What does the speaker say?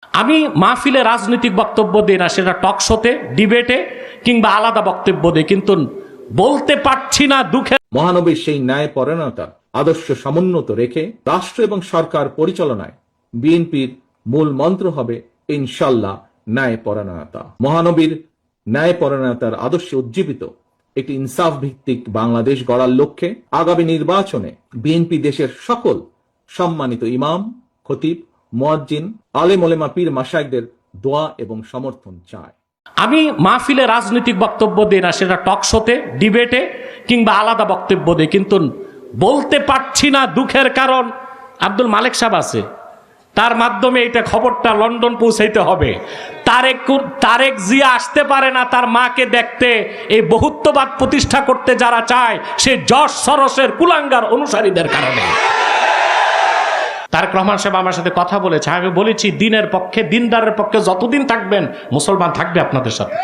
আমি মাহফিলে রাজনৈতিক বক্তব্য দিই না, সেটা টক শোতে, ডিবেটে কিংবা আলাদা বক্তব্য দিই, কিন্তু বলতে পারছি না দুঃখে। মহানবীর সেই ন্যায়পরায়ণতা আদর্শ সমুন্নত রেখে রাষ্ট্র এবং সরকার পরিচালনায় বিএনপির মূল মন্ত্র হবে ইনশাল্লাহ ন্যায়পরায়ণতা। মহানবীর ন্যায়পরায়ণতার আদর্শে উজ্জীবিত একটি ইনসাফ ভিত্তিক বাংলাদেশ গড়ার লক্ষ্যে আগামী নির্বাচনে বিএনপি দেশের সকল সম্মানিত ইমাম, খতিব, মুয়াজ্জিন, আলেম ওলেমা, পীর মাশায়েখদের দোয়া এবং সমর্থন চায়। আমি মাহফিলে রাজনৈতিক বক্তব্য দিই না, সেটা টক শোতে, ডিবেটে কিংবা আলাদা বক্তব্য দিই, কিন্তু বলতে পারছি না দুঃখের কারণ আব্দুল মালেক সাহেব আছে, তার মাধ্যমে এটা খবরটা লন্ডন পৌঁছাইতে হবে। তারেক জিয়া আসতে পারে না তার মাকে দেখতে, এই বহুত্ববাদ প্রতিষ্ঠা করতে যারা চায় সে জর্জ সরোসের কুলাঙ্গার অনুসারীদের কারণে। তারেক রহমান সাহেব আমার সাথে কথা বলেছে, আমি বলেছি দিনের পক্ষে, দিনদারের পক্ষে যতদিন থাকবেন মুসলমান থাকবে আপনাদের সাথে।